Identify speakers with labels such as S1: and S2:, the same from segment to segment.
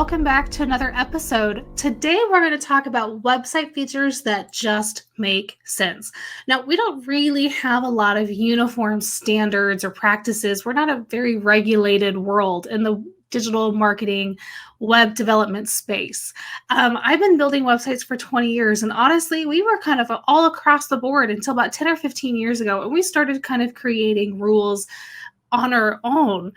S1: welcome back to another episode. Today we're going to talk about website features that just make sense. Now, we don't really have a lot of uniform standards or practices. We're not a very regulated world in the digital marketing web development space. I've been building websites for 20 years, and honestly, we were kind of all across the board until about 10 or 15 years ago, and we started kind of creating rules on our own.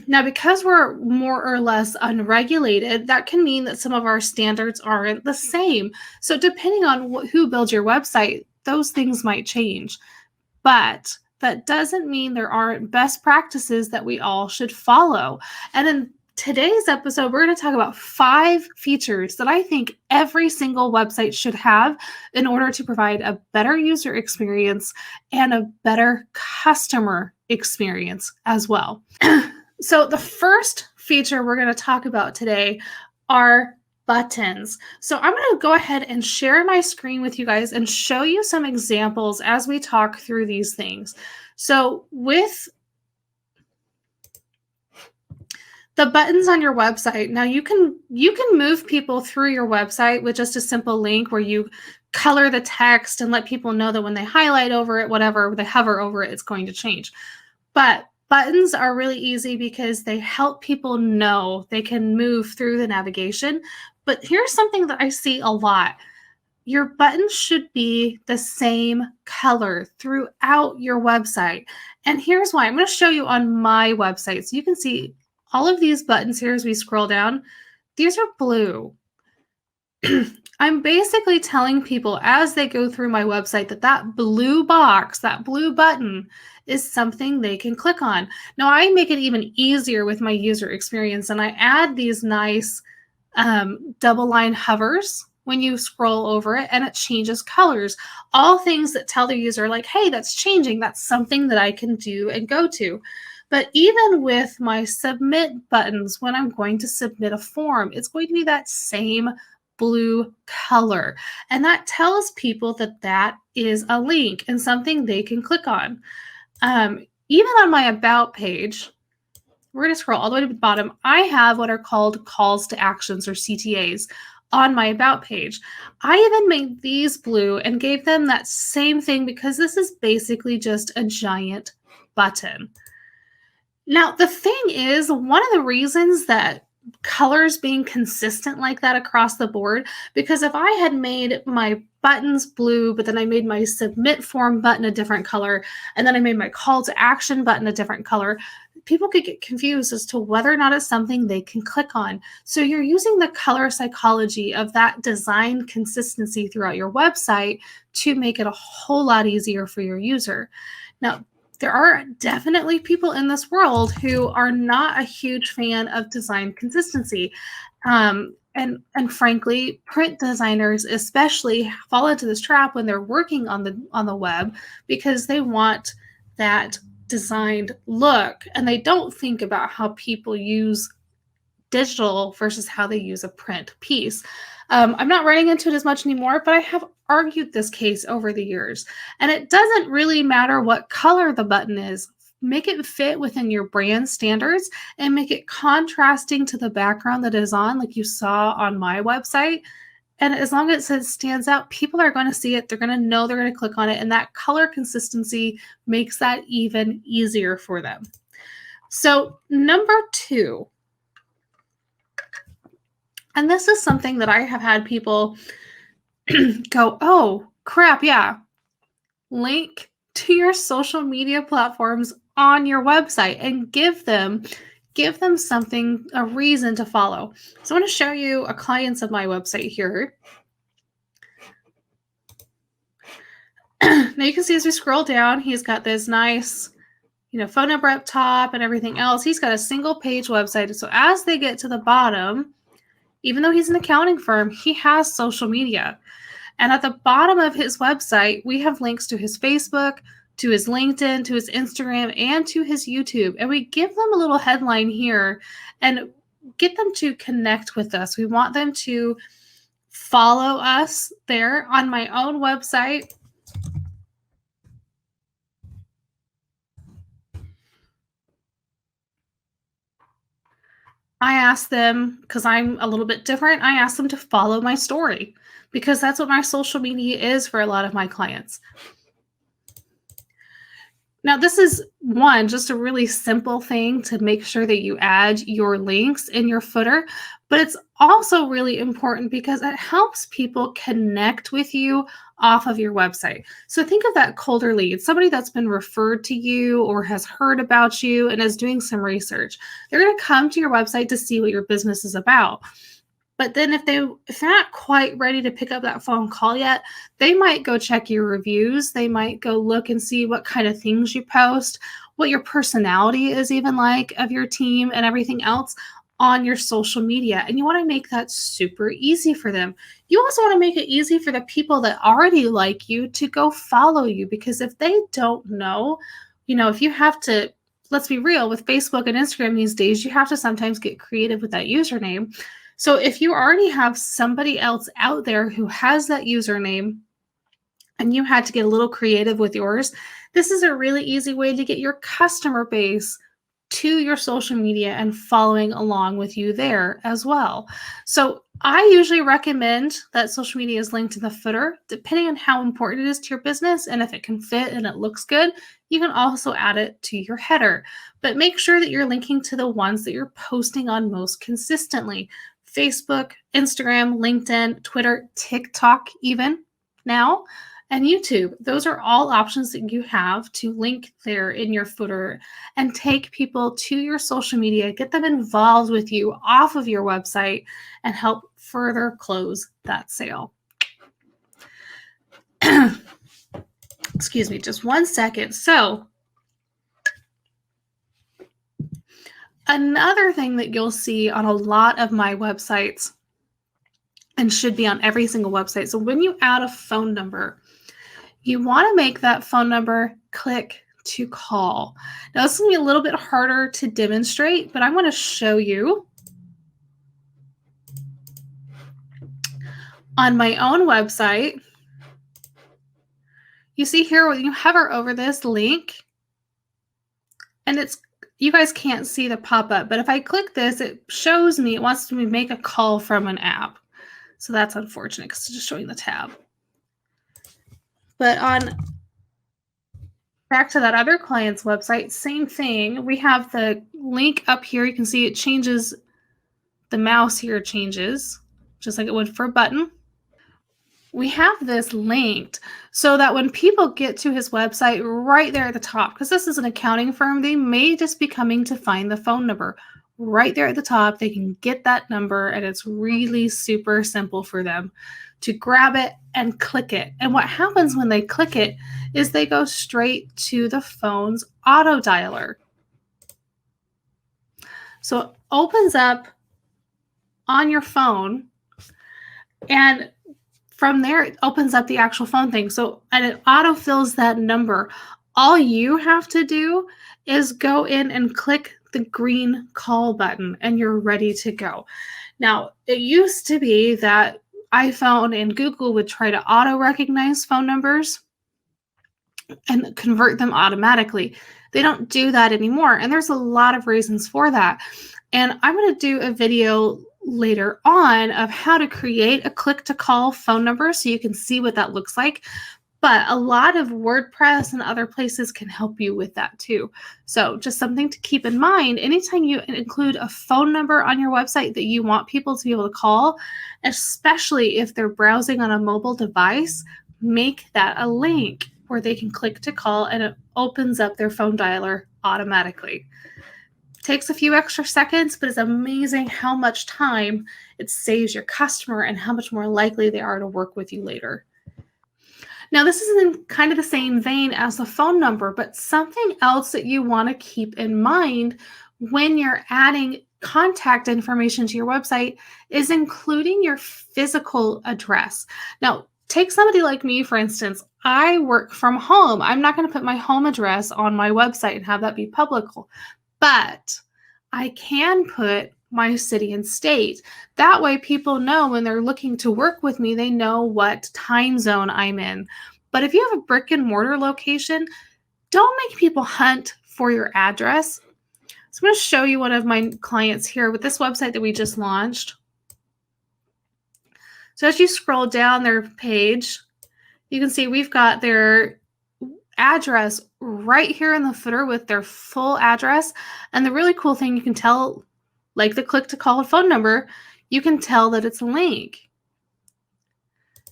S1: Now, because we're more or less unregulated, that can mean that some of our standards aren't the same. So, depending on who builds your website, those things might change. But that doesn't mean there aren't best practices that we all should follow. And in today's episode, we're going to talk about 5 features that I think every single website should have in order to provide a better user experience and a better customer experience as well. So the first feature we're going to talk about today are buttons. So I'm going to go ahead and share my screen with you guys and show you some examples as we talk through these things. So with the buttons on your website, now you can move people through your website with just a simple link where you color the text and let people know that when they highlight over it, whatever, they hover over it, it's going to change. But buttons are really easy because they help people know they can move through the navigation. But here's something that I see a lot. Your buttons should be the same color throughout your website. And here's why. I'm going to show you on my website. So you can see all of these buttons here as we scroll down. These are blue. I'm basically telling people as they go through my website that blue box, that blue button is something they can click on. Now, I make it even easier with my user experience, and I add these nice double line hovers when you scroll over it, and it changes colors. All things that tell the user like, hey, that's changing. That's something that I can do and go to. But even with my submit buttons, when I'm going to submit a form, it's going to be that same blue color. And that tells people that that is a link and something they can click on. Even on my About page, we're going to scroll all the way to the bottom. I have what are called calls to actions or CTAs on my About page. I even made these blue and gave them that same thing because this is basically just a giant button. Now, the thing is, one of the reasons that colors being consistent like that across the board, because if I had made my buttons blue, but then I made my submit form button a different color, and then I made my call to action button a different color, people could get confused as to whether or not it's something they can click on. So you're using the color psychology of that design consistency throughout your website to make it a whole lot easier for your user. Now, there are definitely people in this world who are not a huge fan of design consistency. And frankly, print designers especially fall into this trap when they're working on the web because they want that designed look and they don't think about how people use digital versus how they use a print piece. I'm not running into it as much anymore, but I have argued this case over the years. And it doesn't really matter what color the button is. Make it fit within your brand standards and make it contrasting to the background that is on, like you saw on my website. And as long as it stands out, people are going to see it. They're going to know they're going to click on it. And that color consistency makes that even easier for them. So number 2, and this is something that I have had people go, oh, crap, yeah. Link to your social media platforms on your website and give them something, a reason to follow. So I want to show you a client of my website here. Now you can see as we scroll down, he's got this nice, phone number up top and everything else. He's got a single page website. So as they get to the bottom, even though he's an accounting firm, he has social media. And at the bottom of his website, we have links to his Facebook, to his LinkedIn, to his Instagram, and to his YouTube. And we give them a little headline here and get them to connect with us. We want them to follow us there. On my own website, I ask them, because I'm a little bit different, I ask them to follow my story because that's what my social media is for a lot of my clients. Now, this is one, just a really simple thing to make sure that you add your links in your footer, but it's also really important because it helps people connect with you off of your website. So think of that colder lead, somebody that's been referred to you or has heard about you and is doing some research. They're going to come to your website to see what your business is about. But then if they're not quite ready to pick up that phone call yet, they might go check your reviews. They might go look and see what kind of things you post, what your personality is even like of your team and everything else on your social media. And you want to make that super easy for them. You also want to make it easy for the people that already like you to go follow you, because if they don't know, if you have to, let's be real, with Facebook and Instagram these days, you have to sometimes get creative with that username. So if you already have somebody else out there who has that username and you had to get a little creative with yours, this is a really easy way to get your customer base to your social media and following along with you there as well. So I usually recommend that social media is linked in the footer, depending on how important it is to your business. And if it can fit and it looks good, you can also add it to your header. But make sure that you're linking to the ones that you're posting on most consistently. Facebook, Instagram, LinkedIn, Twitter, TikTok, even now, and YouTube. Those are all options that you have to link there in your footer and take people to your social media, get them involved with you off of your website, and help further close that sale. Excuse me, just 1 second. So, another thing that you'll see on a lot of my websites and should be on every single website. So when you add a phone number, you want to make that phone number click to call. Now, this is going to be a little bit harder to demonstrate, but I'm going to show you on my own website. You see here when you hover over this link, and you guys can't see the pop-up, but if I click this, it shows me, it wants me to make a call from an app. So that's unfortunate because it's just showing the tab. But back to that other client's website, same thing. We have the link up here. You can see it changes, the mouse here changes, just like it would for a button. We have this linked so that when people get to his website right there at the top, because this is an accounting firm, they may just be coming to find the phone number. Right there at the top, they can get that number, and it's really super simple for them to grab it and click it. And what happens when they click it is they go straight to the phone's auto dialer. So it opens up on your phone, and from there, it opens up the actual phone thing. So, and it autofills that number. All you have to do is go in and click the green call button, and you're ready to go. Now, it used to be that iPhone and Google would try to auto recognize phone numbers and convert them automatically. They don't do that anymore. And there's a lot of reasons for that. And I'm going to do a video later on of how to create a click to call phone number so you can see what that looks like. But a lot of WordPress and other places can help you with that too. So just something to keep in mind, anytime you include a phone number on your website that you want people to be able to call, especially if they're browsing on a mobile device, make that a link where they can click to call and it opens up their phone dialer automatically. Takes a few extra seconds, but it's amazing how much time it saves your customer and how much more likely they are to work with you later. Now, this is in kind of the same vein as the phone number, but something else that you want to keep in mind when you're adding contact information to your website is including your physical address. Now, take somebody like me, for instance. I work from home. I'm not going to put my home address on my website and have that be public, but I can put my city and state. That way people know when they're looking to work with me, they know what time zone I'm in. But if you have a brick and mortar location, don't make people hunt for your address. So I'm going to show you one of my clients here with this website that we just launched. So as you scroll down their page, you can see we've got their address right here in the footer with their full address. And the really cool thing, you can tell, like the click to call phone number, you can tell that it's a link.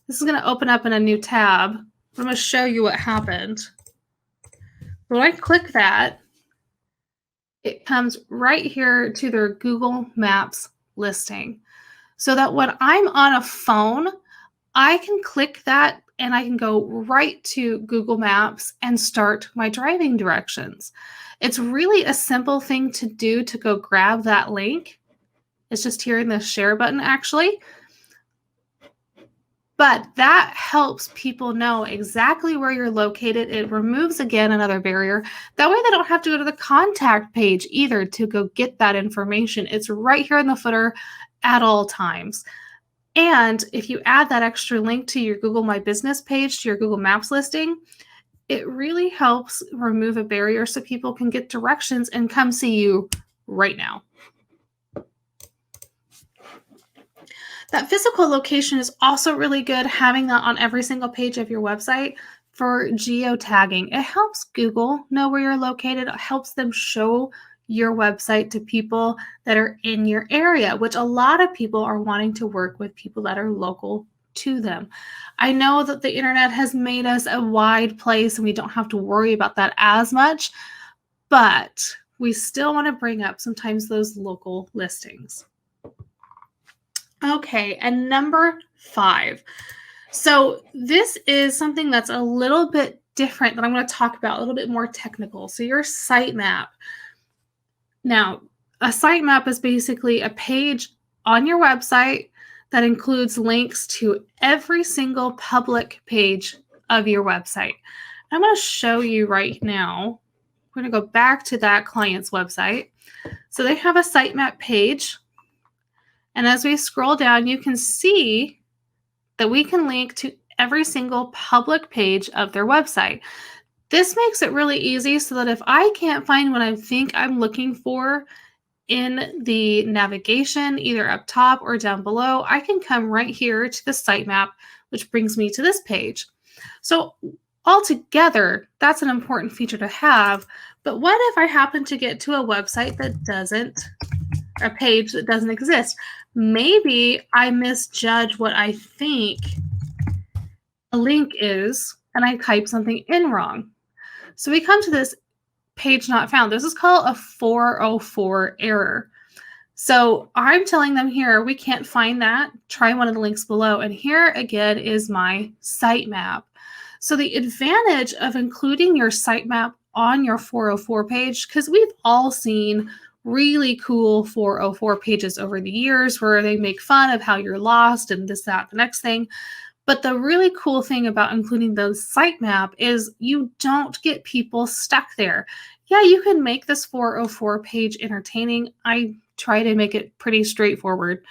S1: This is going to open up in a new tab. I'm going to show you what happened. When I click that, it comes right here to their Google Maps listing. So that when I'm on a phone, I can click that and I can go right to Google Maps and start my driving directions. It's really a simple thing to do to go grab that link. It's just here in the share button, actually. But that helps people know exactly where you're located. It removes, again, another barrier. That way they don't have to go to the contact page either to go get that information. It's right here in the footer at all times. And if you add that extra link to your Google My Business page, to your Google Maps listing, it really helps remove a barrier so people can get directions and come see you right now. That physical location is also really good, having that on every single page of your website for geotagging. It helps Google know where you're located. It helps them show your website to people that are in your area, which a lot of people are wanting to work with people that are local to them. I know that the internet has made us a wide place and we don't have to worry about that as much, but we still want to bring up sometimes those local listings. Okay, and number 5. So this is something that's a little bit different that I'm going to talk about, a little bit more technical. So your sitemap. Now, a sitemap is basically a page on your website that includes links to every single public page of your website. I'm going to show you right now. We're going to go back to that client's website. So they have a sitemap page. And as we scroll down, you can see that we can link to every single public page of their website. This makes it really easy so that if I can't find what I think I'm looking for in the navigation, either up top or down below, I can come right here to the sitemap, which brings me to this page. So altogether, that's an important feature to have. But what if I happen to get to a website that doesn't, a page that doesn't exist? Maybe I misjudge what I think a link is, and I type something in wrong. So we come to this page not found. This is called a 404 error. So I'm telling them here, we can't find that. Try one of the links below. And here again is my sitemap. So the advantage of including your sitemap on your 404 page, because we've all seen really cool 404 pages over the years where they make fun of how you're lost and this, that, the next thing. But the really cool thing about including the sitemap is you don't get people stuck there. Yeah, you can make this 404 page entertaining. I try to make it pretty straightforward.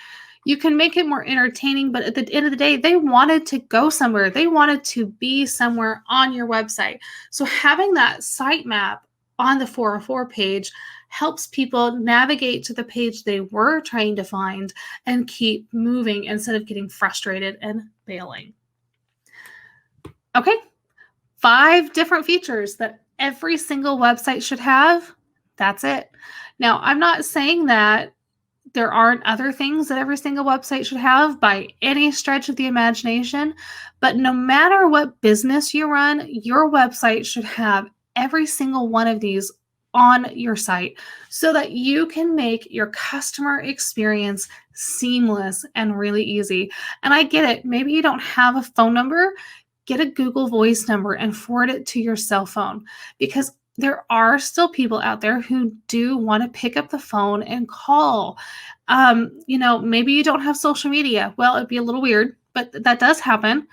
S1: You can make it more entertaining, but at the end of the day, they wanted to go somewhere. They wanted to be somewhere on your website. So having that sitemap on the 404 page helps people navigate to the page they were trying to find and keep moving instead of getting frustrated and bailing. Okay, 5 different features that every single website should have. That's it. Now, I'm not saying that there aren't other things that every single website should have by any stretch of the imagination, but no matter what business you run, your website should have every single one of these on your site so that you can make your customer experience seamless and really easy. And I get it. Maybe you don't have a phone number. Get a Google Voice number and forward it to your cell phone, because there are still people out there who do want to pick up the phone and call. Maybe you don't have social media. Well, it'd be a little weird, but that does happen.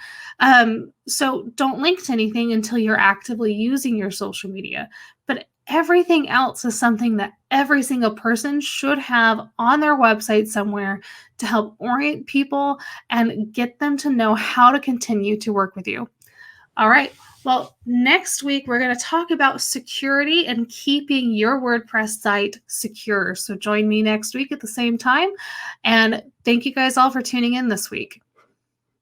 S1: So don't link to anything until you're actively using your social media. But everything else is something that every single person should have on their website somewhere to help orient people and get them to know how to continue to work with you. All right. Well, next week we're going to talk about security and keeping your WordPress site secure. So join me next week at the same time. And thank you guys all for tuning in this week.